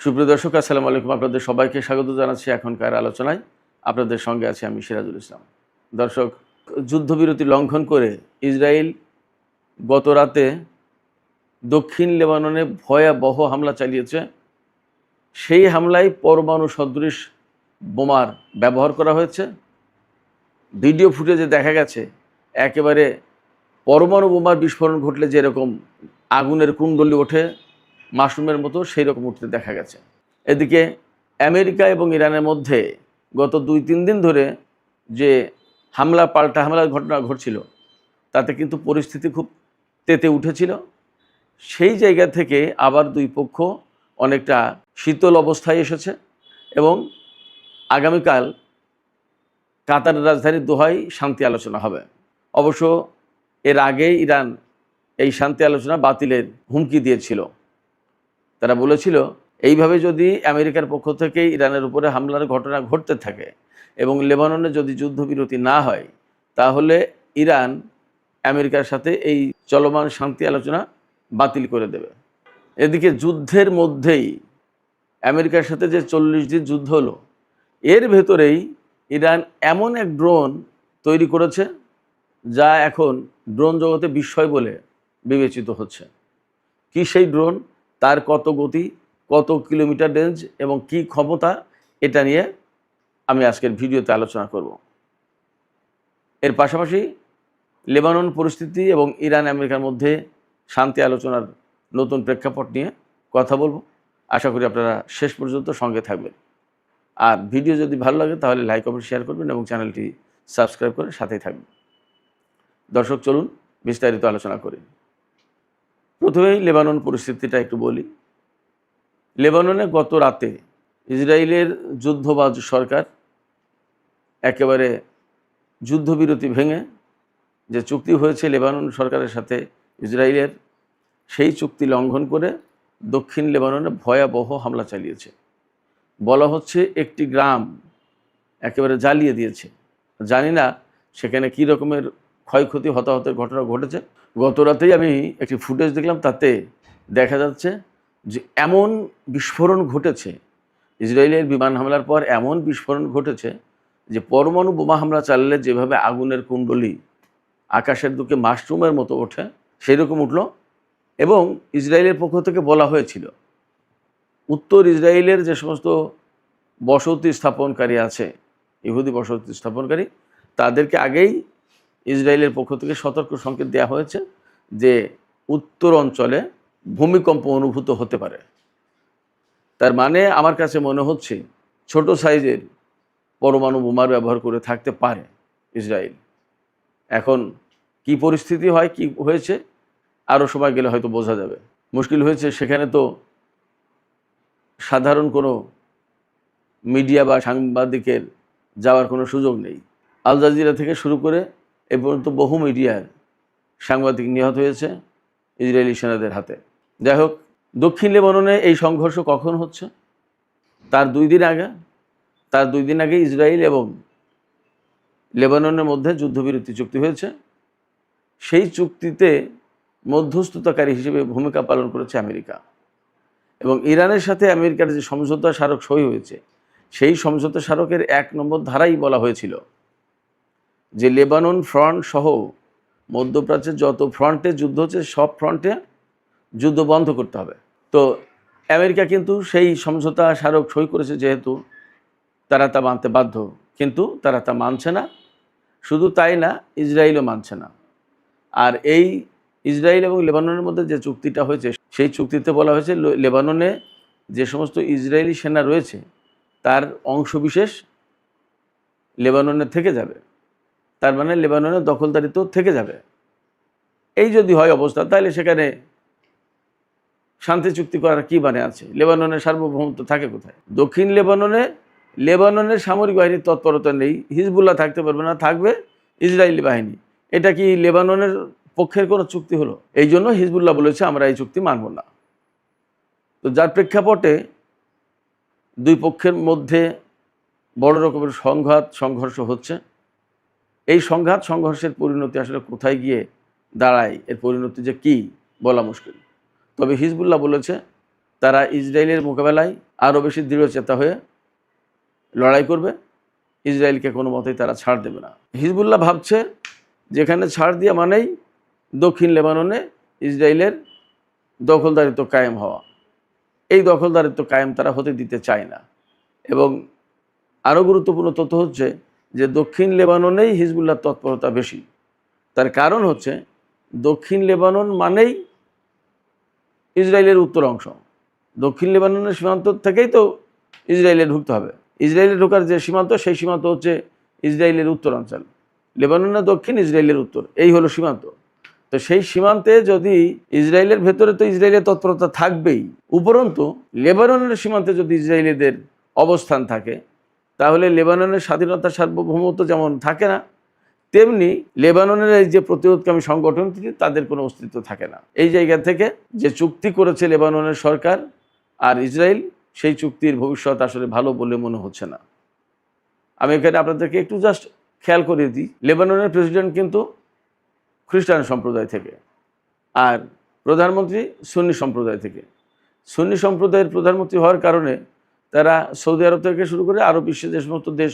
সুপ্রিয় দর্শক, আসসালামু আলাইকুম। আপনাদের সবাইকে স্বাগত জানাচ্ছি এখনকার আলোচনায়। আপনাদের সঙ্গে আছি আমি সিরাজুল ইসলাম। দর্শক, যুদ্ধবিরতি লঙ্ঘন করে ইসরায়েল গত রাতে দক্ষিণ লেবাননে ভয়াবহ হামলা চালিয়েছে। সেই হামলায় পরমাণু সদৃশ বোমার ব্যবহার করা হয়েছে। ভিডিও ফুটেজে দেখা গেছে একেবারে পরমাণু বোমার বিস্ফোরণ ঘটলে যেরকম আগুনের কুণ্ডলি ওঠে মাশরুমের মতো, সেই রকম উঠতে দেখা গেছে। এদিকে আমেরিকা এবং ইরানের মধ্যে গত ২-৩ দিন ধরে যে পাল্টা হামলার ঘটনা ঘটছিল, তাতে কিন্তু পরিস্থিতি খুব তেতে উঠেছিল। সেই জায়গা থেকে আবার দুই পক্ষ অনেকটা শীতল অবস্থায় এসেছে এবং আগামীকাল কাতারের রাজধানী দোহায় শান্তি আলোচনা হবে। অবশ্য এর আগে ইরান এই শান্তি আলোচনা বাতিলের হুমকি দিয়েছিল। তারা বলেছিল, এইভাবে যদি আমেরিকার পক্ষ থেকে ইরানের উপরে হামলার ঘটনা ঘটতে থাকে এবং লেবাননে যদি যুদ্ধবিরতি না হয়, তাহলে ইরান আমেরিকার সাথে এই চলমান শান্তি আলোচনা বাতিল করে দেবে। এদিকে যুদ্ধের মধ্যেই আমেরিকার সাথে যে 40 দিন যুদ্ধ হলো, এর ভেতরেই ইরান এমন এক ড্রোন তৈরি করেছে যা এখন ড্রোন জগতে বিস্ময় বলে বিবেচিত হচ্ছে। কি সেই ড্রোন, তার কত গতি, কত কিলোমিটার রেঞ্জ এবং কি ক্ষমতা, এটা নিয়ে আমি আজকের ভিডিওতে আলোচনা করব। এর পাশাপাশি লেবানন পরিস্থিতি এবং ইরান আমেরিকার মধ্যে শান্তি আলোচনার নতুন প্রেক্ষাপট নিয়ে কথা বলবো। আশা করি আপনারা শেষ পর্যন্ত সঙ্গে থাকবেন। আর ভিডিও যদি ভালো লাগে তাহলে লাইক কমেন্ট শেয়ার করবেন এবং চ্যানেলটি সাবস্ক্রাইব করে সাথেই থাকবেন। দর্শক, চলুন বিস্তারিত আলোচনা করি। প্রথমেই লেবানন পরিস্থিতিটা একটু বলি। লেবাননে গত রাতে ইসরায়েলের যুদ্ধবাজ সরকার একেবারে যুদ্ধবিরতি ভেঙে যে চুক্তি হয়েছে লেবানন সরকারের সাথে ইসরায়েলের, সেই চুক্তি লঙ্ঘন করে দক্ষিণ লেবাননে ভয়াবহ হামলা চালিয়েছে। বলা হচ্ছে একটি গ্রাম একেবারে জ্বালিয়ে দিয়েছে। জানি না সেখানে কী রকমের ক্ষয়ক্ষতি হতাহতের ঘটনা ঘটেছে। গত রাতেই আমি একটি ফুটেজ দেখলাম, তাতে দেখা যাচ্ছে যে এমন বিস্ফোরণ ঘটেছে, ইসরায়েলের বিমান হামলার পর এমন বিস্ফোরণ ঘটেছে যে পরমাণু বোমা হামলা চালালে যেভাবে আগুনের কুণ্ডলি আকাশের দিকে মাশরুমের মতো ওঠে, সেই রকম উঠল। এবং ইসরায়েলের পক্ষ থেকে বলা হয়েছিল, উত্তর ইসরায়েলের যে সমস্ত বসতি স্থাপনকারী আছে, ইহুদি বসতি স্থাপনকারী, তাদেরকে আগেই ইসরায়েলের পক্ষ থেকে সতর্ক সংকেত দেওয়া হয়েছে যে উত্তর অঞ্চলে ভূমিকম্প অনুভূত হতে পারে। তার মানে আমার কাছে মনে হচ্ছে ছোট সাইজের পরমাণু বোমার ব্যবহার করে থাকতে পারে ইসরায়েল। এখন কি পরিস্থিতি হয়, কি হয়েছে, আরও সময় গেলে হয়তো বোঝা যাবে। মুশকিল হয়েছে, সেখানে তো সাধারণ কোনো মিডিয়া বা সাংবাদিকের যাওয়ার কোনো সুযোগ নেই। আল জাজিরা থেকে শুরু করে এ পর্যন্ত বহু মিডিয়ার সাংবাদিক নিহত হয়েছে ইসরায়েলি সেনাদের হাতে। যাই হোক, দক্ষিণ লেবাননে এই সংঘর্ষ কখন হচ্ছে? তার 2 দিন আগে ইসরায়েল এবং লেবাননের মধ্যে যুদ্ধবিরতি চুক্তি হয়েছে। সেই চুক্তিতে মধ্যস্থতাকারী হিসেবে ভূমিকা পালন করেছে আমেরিকা। এবং ইরানের সাথে আমেরিকার যে সমঝোতা স্মারক সই হয়েছে, সেই সমঝোতা স্মারকের 1 নম্বর ধারাই বলা হয়েছিল যে লেবানন ফ্রন্ট সহ মধ্যপ্রাচ্যের যত ফ্রন্টে যুদ্ধ হচ্ছে, সব ফ্রন্টে যুদ্ধ বন্ধ করতে হবে। তো আমেরিকা কিন্তু সেই সমঝোতা স্মারক সই করেছে, যেহেতু তারা তা মানতে বাধ্য, কিন্তু তারা তা মানছে না। শুধু তাই না, ইসরায়েলও মানছে না। আর এই ইসরায়েল এবং লেবাননের মধ্যে যে চুক্তিটা হয়েছে, সেই চুক্তিতে বলা হয়েছে লেবাননে যে সমস্ত ইসরায়েলি সেনা রয়েছে তার অংশবিশেষ লেবাননে থেকে যাবে। তার মানে লেবাননের দখলদারিত্ব থেকে যাবে। এই যদি হয় অবস্থা, তাহলে সেখানে শান্তি চুক্তি করার কী মানে আছে? লেবাননের সার্বভৌমত্ব থাকে কোথায়? দক্ষিণ লেবাননের সামরিক বাহিনীর তৎপরতা নেই, হিজবুল্লাহ থাকতে পারবে না, থাকবে ইসরায়েলি বাহিনী। এটা কি লেবাননের পক্ষের কোনো চুক্তি হলো? এই জন্য হিজবুল্লাহ বলেছে, আমরা এই চুক্তি মানব না। তো যার প্রেক্ষাপটে দুই পক্ষের মধ্যে বড় রকমের সংঘর্ষ হচ্ছে। এই সংঘর্ষের পরিণতি আসলে কোথায় গিয়ে দাঁড়ায়, এর পরিণতি যে কী বলা মুশকিল। তবে হিজবুল্লাহ বলেছে তারা ইসরায়েলের মোকাবেলায় আরও বেশি দৃঢ়চেতা হয়ে লড়াই করবে। ইসরায়েলকে কোনো মতেই তারা ছাড় দেবে না। হিজবুল্লাহ ভাবছে যেখানে ছাড় দেওয়া মানেই দক্ষিণ লেবাননে ইসরায়েলের দখলদারিত্ব কায়েম হওয়া। এই দখলদারিত্ব কায়েম তারা হতে দিতে চায় না। এবং আরও গুরুত্বপূর্ণ তথ্য হচ্ছে যে দক্ষিণ লেবাননেই হিজবুল্লাহর তৎপরতা বেশি। তার কারণ হচ্ছে দক্ষিণ লেবানন মানেই ইসরায়েলের উত্তর অংশ। দক্ষিণ লেবাননের সীমান্ত থেকেই তো ইসরায়েলে ঢুকতে হবে। ইসরায়েলে ঢোকার যে সীমান্ত, সেই সীমান্ত হচ্ছে ইসরায়েলের উত্তর অঞ্চল। লেবাননের দক্ষিণ, ইসরায়েলের উত্তর, এই হলো সীমান্ত। তো সেই সীমান্তে যদি ইসরায়েলের ভেতরে তো ইসরায়েলের তৎপরতা থাকবেই, উপরন্তু লেবাননের সীমান্তে যদি ইসরায়েলিদের অবস্থান থাকে, তাহলে লেবাননের স্বাধীনতা সার্বভৌমত্ব যেমন থাকে না, তেমনি লেবাননের এই যে প্রতিরোধকামী সংগঠনটি, তাদের কোনো অস্তিত্ব থাকে না। এই জায়গা থেকে যে চুক্তি করেছে লেবাননের সরকার আর ইসরায়েল, সেই চুক্তির ভবিষ্যৎ আসলে ভালো বলে মনে হচ্ছে না। আমি এখানে আপনাদেরকে একটু জাস্ট খেয়াল করিয়ে দিই, লেবাননের প্রেসিডেন্ট কিন্তু খ্রিস্টান সম্প্রদায় থেকে, আর প্রধানমন্ত্রী সুন্নি সম্প্রদায় থেকে। সুন্নি সম্প্রদায়ের প্রধানমন্ত্রী হওয়ার কারণে তারা সৌদি আরব থেকে শুরু করে আরও বিশ্বের যে সমস্ত দেশ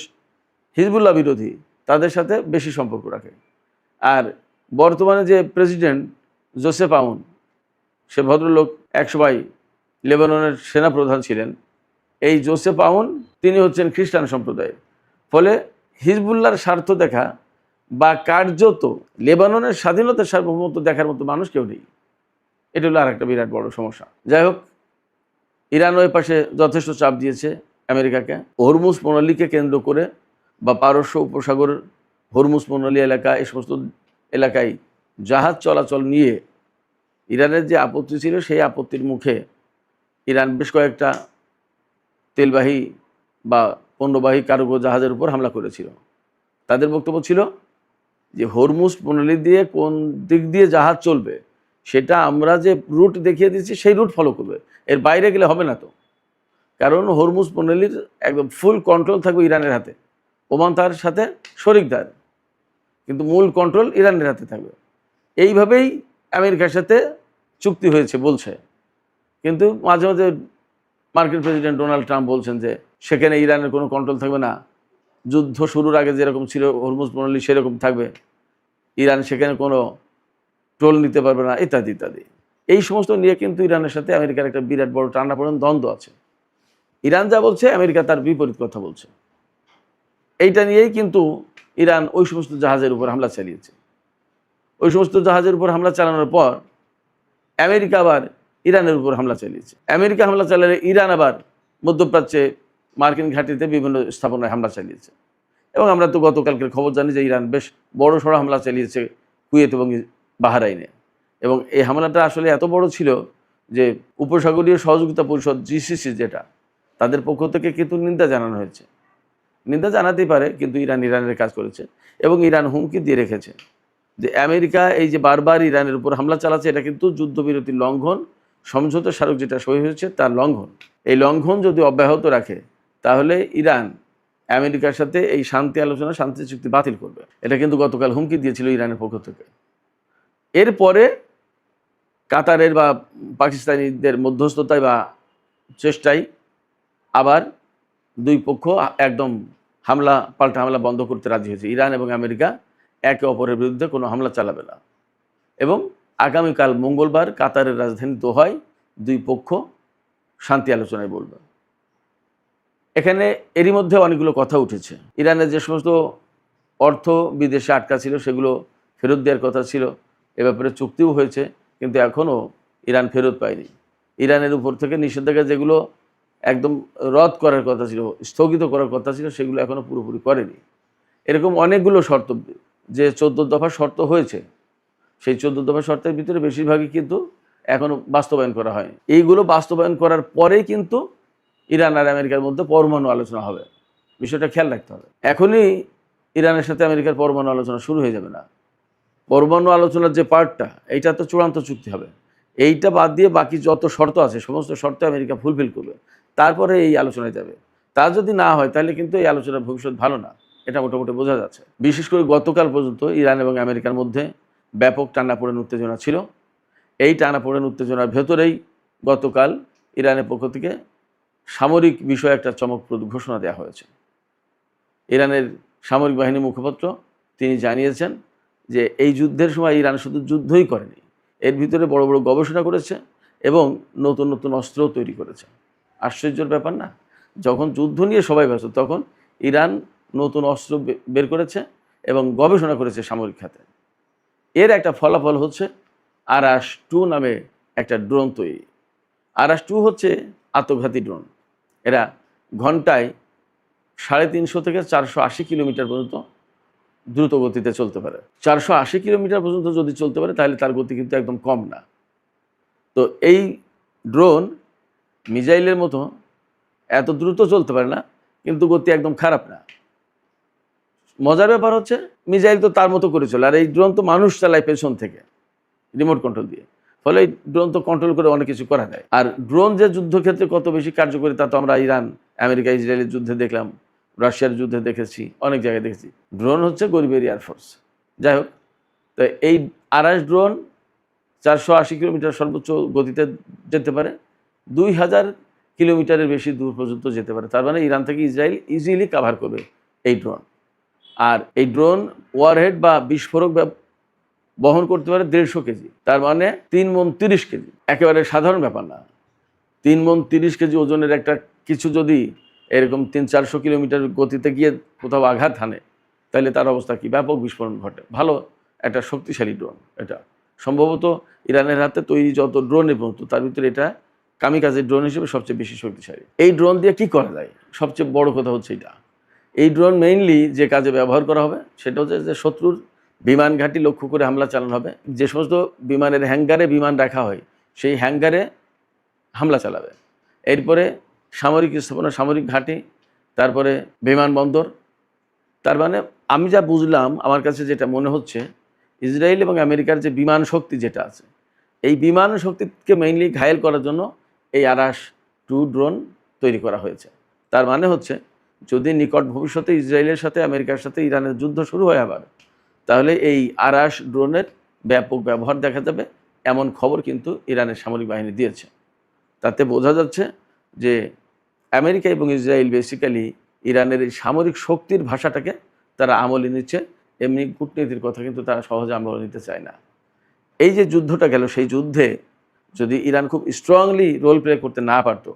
হিজবুল্লাহ বিরোধী, তাদের সাথে বেশি সম্পর্ক রাখে। আর বর্তমানে যে প্রেসিডেন্ট জোসেফ আউন, সে ভদ্রলোক একসময় লেবাননের সেনাপ্রধান ছিলেন। এই জোসেফ আউন তিনি হচ্ছেন খ্রিস্টান সম্প্রদায়ের। ফলে হিজবুল্লাহর স্বার্থ দেখা বা কার্যত লেবাননের স্বাধীনতার সার্বভৌমত্ব দেখার মতো মানুষ কেউ নেই। এটা হলো আর একটা বিরাট বড় সমস্যা। যাই হোক, ইরান ওই পাশে যথেষ্ট চাপ দিয়েছে আমেরিকাকে। হরমুজ প্রণালীকে কেন্দ্র করে বা পারস্য উপসাগরের হরমুজ প্রণালী এলাকা, এই সমস্ত এলাকায় জাহাজ চলাচল নিয়ে ইরানের যে আপত্তি ছিল, সেই আপত্তির মুখে ইরান বেশ কয়েকটা তেলবাহী বা পণ্যবাহী কার্গো জাহাজের উপর হামলা করেছিল। তাদের বক্তব্য ছিল যে হরমুজ প্রণালী দিয়ে কোন দিক দিয়ে জাহাজ চলবে, সেটা আমরা যে রুট দেখিয়ে দিচ্ছি সেই রুট ফলো করবে, এর বাইরে গেলে হবে না। তো কারণ হরমুজ প্রণালীর একদম ফুল কন্ট্রোল থাকবে ইরানের হাতে। ওমান তার সাথে শরিকদার, কিন্তু মূল কন্ট্রোল ইরানের হাতে থাকবে। এইভাবেই আমেরিকার সাথে চুক্তি হয়েছে বলছে। কিন্তু মাঝে মাঝে মার্কিন প্রেসিডেন্ট ডোনাল্ড ট্রাম্প বলছেন যে সেখানে ইরানের কোনো কন্ট্রোল থাকবে না, যুদ্ধ শুরুর আগে যেরকম ছিল হরমুজ প্রণালী সেরকম থাকবে, ইরান সেখানে কোনো টোল নিতে পারবে না, ইত্যাদি ইত্যাদি। এই সমস্ত নিয়ে কিন্তু ইরানের সাথে আমেরিকার একটা বিরাট বড় টানাপোড়েন দ্বন্দ্ব আছে। ইরান যা বলছে, আমেরিকা তার বিপরীত কথা বলছে। এইটা নিয়েই কিন্তু ইরান ওই সমস্ত জাহাজের উপর হামলা চালিয়েছে। ওই সমস্ত জাহাজের উপর হামলা চালানোর পর আমেরিকা আবার ইরানের উপর হামলা চালিয়েছে। আমেরিকা হামলা চালালে ইরান আবার মধ্যপ্রাচ্যে মার্কিন ঘাঁটিতে বিভিন্ন স্থাপনায় হামলা চালিয়েছে। এবং আমরা তো গতকালকের খবর জানি যে ইরান বেশ বড় সড়ো হামলা চালিয়েছে কুয়েত এবং বাহরাইনে। এবং এই হামলাটা আসলে এত বড় ছিল যে উপসাগরীয় সহযোগিতা পরিষদ, জিসিসি যেটা, তাদের পক্ষ থেকে কিন্তু নিন্দা জানানো হয়েছে। নিন্দা জানাতেই পারে, কিন্তু ইরানের কাজ করেছে। এবং ইরান হুমকি দিয়ে রেখেছে যে আমেরিকা এই যে বারবার ইরানের উপর হামলা চালাচ্ছে, এটা কিন্তু যুদ্ধবিরতির লঙ্ঘন, সমঝোতা স্মারক যেটা সই হয়েছে তার লঙ্ঘন। এই লঙ্ঘন যদি অব্যাহত রাখে, তাহলে ইরান আমেরিকার সাথে এই শান্তি আলোচনা, শান্তি চুক্তি বাতিল করবে। এটা কিন্তু গতকাল হুমকি দিয়েছিল ইরানের পক্ষ থেকে। এরপরে কাতারের বা পাকিস্তানিদের মধ্যস্থতায় বা চেষ্টায় আবার দুই পক্ষ একদম পাল্টা হামলা বন্ধ করতে রাজি হয়েছে। ইরান এবং আমেরিকা একে অপরের বিরুদ্ধে কোনো হামলা চালাবে না। এবং আগামীকাল মঙ্গলবার কাতারের রাজধানী দোহায় দুই পক্ষ শান্তি আলোচনায় বলবে। এখানে এরই মধ্যে অনেকগুলো কথা উঠেছে। ইরানের যে সমস্ত অর্থ বিদেশে আটকা ছিল, সেগুলো ফেরত দেওয়ার কথা ছিল। এ ব্যাপারে চুক্তিও হয়েছে, কিন্তু এখনও ইরান ফেরত পায়নি। ইরানের উপর থেকে নিষেধাজ্ঞা যেগুলো একদম রদ করার কথা ছিল, স্থগিত করার কথা ছিল, সেগুলো এখনও পুরোপুরি করেনি। এরকম অনেকগুলো শর্ত, যে 14 দফা শর্ত হয়েছে, সেই 14 দফা শর্তের ভিতরে বেশিরভাগই কিন্তু এখনও বাস্তবায়ন করা হয়নি। এইগুলো বাস্তবায়ন করার পরেই কিন্তু ইরান আর আমেরিকার মধ্যে পরমাণু আলোচনা হবে। বিষয়টা খেয়াল রাখতে হবে। এখনই ইরানের সাথে আমেরিকার পরমাণু আলোচনা শুরু হয়ে যাবে না। পরমাণু আলোচনার যে পার্টটা, এইটা তো চূড়ান্ত চুক্তি হবে। এইটা বাদ দিয়ে বাকি যত শর্ত আছে, সমস্ত শর্ত আমেরিকা ফুলফিল করবে, তারপরে এই আলোচনায় যাবে। তা যদি না হয়, তাহলে কিন্তু এই আলোচনার ভবিষ্যৎ ভালো না, এটা মোটামুটি বোঝা যাচ্ছে। বিশেষ করে গতকাল পর্যন্ত ইরান এবং আমেরিকার মধ্যে ব্যাপক টানাপোড়েন উত্তেজনা ছিল। এই টানাপোড়েন উত্তেজনার ভেতরেই গতকাল ইরানের পক্ষ থেকে সামরিক বিষয়ে একটা চমকপ্রদ ঘোষণা দেওয়া হয়েছে। ইরানের সামরিক বাহিনীর মুখপাত্র তিনি জানিয়েছেন যে এই যুদ্ধের সময় ইরান শুধু যুদ্ধই করেনি, এর ভিতরে বড় বড় গবেষণা করেছে এবং নতুন নতুন অস্ত্রও তৈরি করেছে। আশ্চর্যের ব্যাপার না? যখন যুদ্ধ নিয়ে সবাই ব্যস্ত তখন ইরান নতুন অস্ত্র বের করেছে এবং গবেষণা করেছে সামরিক খাতে। এর একটা ফলাফল হচ্ছে আরাস-2 নামে একটা ড্রোন তৈরি। আরাস-2 হচ্ছে আত্মঘাতী ড্রোন। এরা ঘন্টায় 350 থেকে 480 কিলোমিটার পর্যন্ত দ্রুত গতিতে চলতে পারে। 480 কিলোমিটার পর্যন্ত যদি চলতে পারে তাহলে তার গতি কিন্তু একদম কম না। তো এই ড্রোন মিসাইলের মতো এত দ্রুত চলতে পারে না, কিন্তু গতি একদম খারাপ না। মজার ব্যাপার হচ্ছে মিসাইল তো তার মতো করে চলে, আর এই ড্রোন তো মানুষ চালায় পেছন থেকে রিমোট কন্ট্রোল দিয়ে। ফলে এই ড্রোন তো কন্ট্রোল করে অনেক কিছু করা যায়। আর ড্রোন যে যুদ্ধক্ষেত্রে কত বেশি কার্যকরী তা তো আমরা ইরান, আমেরিকা, ইসরায়েলের যুদ্ধে দেখলাম, রাশিয়ার যুদ্ধে দেখেছি, অনেক জায়গায় দেখেছি। ড্রোন হচ্ছে গরিবের এয়ারফোর্স। যাই হোক, তো এই আরাস ড্রোন 480 কিলোমিটার সর্বোচ্চ গতিতে যেতে পারে, 2000 কিলোমিটারের বেশি দূর পর্যন্ত যেতে পারে। তার মানে ইরান থেকে ইসরায়েল ইজিলি কাভার করবে এই ড্রোন। আর এই ড্রোন ওয়ারহেড বা বিস্ফোরক বহন করতে পারে 150 কেজি, তার মানে 3 মণ 30 কেজি। একেবারে সাধারণ ব্যাপার না। 3 মণ 30 কেজি ওজনের একটা কিছু যদি এরকম 300-400 কিলোমিটার গতিতে গিয়ে কোথাও আঘাত হানে, তাহলে তার অবস্থা কি? ব্যাপক বিস্ফোরণ ঘটে। ভালো একটা শক্তিশালী ড্রোন এটা। সম্ভবত ইরানের হাতে তৈরি যত ড্রোনের মতো তার ভিতরে এটা কামিকাজে ড্রোন হিসেবে সবচেয়ে বেশি শক্তিশালী। এই ড্রোন দিয়ে কি করা যায়? সবচেয়ে বড় কথা হচ্ছে এটা। এই ড্রোন মেইনলি যে কাজে ব্যবহার করা হবে সেটা হচ্ছে যে শত্রুর বিমান ঘাঁটি লক্ষ্য করে হামলা চালানো হবে। যে সমস্ত বিমানের হ্যাঙ্গারে বিমান রাখা হয় সেই হ্যাঙ্গারে হামলা চালাবে। এরপরে সামরিক স্থাপনা, সামরিক ঘাঁটি, তারপরে বিমানবন্দর। তার মানে আমি যা বুঝলাম, আমার কাছে যেটা মনে হচ্ছে, ইসরায়েল এবং আমেরিকার যে বিমান শক্তি যেটা আছে, এই বিমান শক্তিকে মেইনলি ঘায়েল করার জন্য এই আরাস-2 ড্রোন তৈরি করা হয়েছে। তার মানে হচ্ছে যদি নিকট ভবিষ্যতে ইসরায়েলের সাথে আমেরিকার সাথে ইরানের যুদ্ধ শুরু হয় আবার, তাহলে এই আরাস ড্রোনের ব্যাপক ব্যবহার দেখা যাবে, এমন খবর কিন্তু ইরানের সামরিক বাহিনী দিয়েছে। তাতে বোঝা যাচ্ছে যে আমেরিকা এবং ইসরায়েল বেসিক্যালি ইরানের এই সামরিক শক্তির ভাষাটাকে তারা আমলে নিচ্ছে, এমনি কূটনীতির কথা কিন্তু তারা সহজে আমলে নিতে চায় না। এই যে যুদ্ধটা গেল, সেই যুদ্ধে যদি ইরান খুব স্ট্রংলি রোল প্লে করতে না পারত,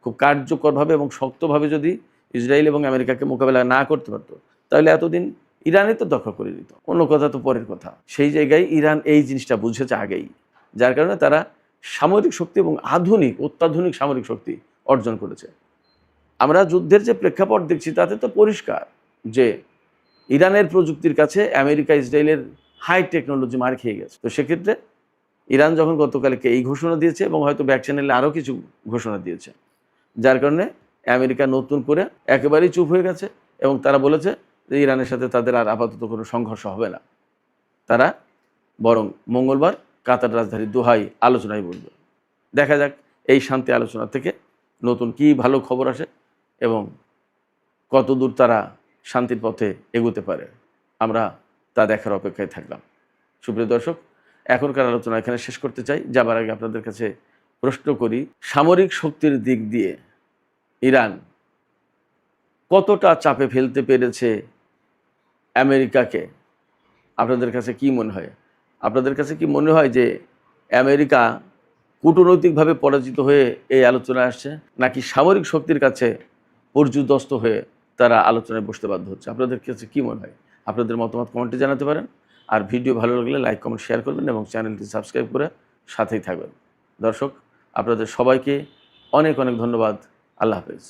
খুব কার্যকরভাবে এবং শক্তভাবে যদি ইসরায়েল এবং আমেরিকাকে মোকাবেলা না করতে পারতো, তাহলে এতদিন ইরানই তো দখল করে দিত। অন্য কথা তো পরের কথা। সেই জায়গায় ইরান এই জিনিসটা বুঝেছে আগেই, যার কারণে তারা সামরিক শক্তি এবং অত্যাধুনিক সামরিক শক্তি অর্জন করেছে। আমরা যুদ্ধের যে প্রেক্ষাপট দেখছি তাতে তো পরিষ্কার যে ইরানের প্রযুক্তির কাছে আমেরিকা, ইসরায়েলের হাই টেকনোলজি মার খেয়ে গেছে। তো সেক্ষেত্রে ইরান যখন গতকালকে এই ঘোষণা দিয়েছে এবং হয়তো ব্যাক চ্যানেলে আরও কিছু ঘোষণা দিয়েছে, যার কারণে আমেরিকা নতুন করে একেবারেই চুপ হয়ে গেছে এবং তারা বলেছে যে ইরানের সাথে তাদের আর আপাতত কোনো সংঘর্ষ হবে না। তারা বরং মঙ্গলবার কাতার রাজধানী দোহায় আলোচনায় বসবে। দেখা যাক এই শান্তি আলোচনা থেকে নতুন কি ভালো খবর আসে এবং কত দূর তারা শান্তির পথে এগোতে পারে। আমরা তা দেখার অপেক্ষায় থাকলাম। সুপ্রিয় দর্শক, এখনকার আলোচনা এখানে শেষ করতে চাই। যাবার আগে আপনাদের কাছে প্রশ্ন করি, সামরিক শক্তির দিক দিয়ে ইরান কতটা চাপে ফেলতে পেরেছে আমেরিকাকে? আপনাদের কাছে কি মনে হয়? আপনাদের কাছে কি মনে হয় যে আমেরিকা কূটনৈতিকভাবে পরাজিত হয়ে এই আলোচনায় আসছে, নাকি সামরিক শক্তির কাছে পর্যুদস্ত হয়ে তারা আলোচনায় বসতে বাধ্য হচ্ছে? আপনাদের কাছে কি মনে হয়? আপনাদের মতামত কমেন্টে জানাতে পারেন। আর ভিডিও ভালো লাগলে লাইক, কমেন্ট, শেয়ার করবেন এবং চ্যানেলটি সাবস্ক্রাইব করে সাথেই থাকবেন। দর্শক, আপনাদের সবাইকে অনেক অনেক ধন্যবাদ। আল্লাহ হাফেজ।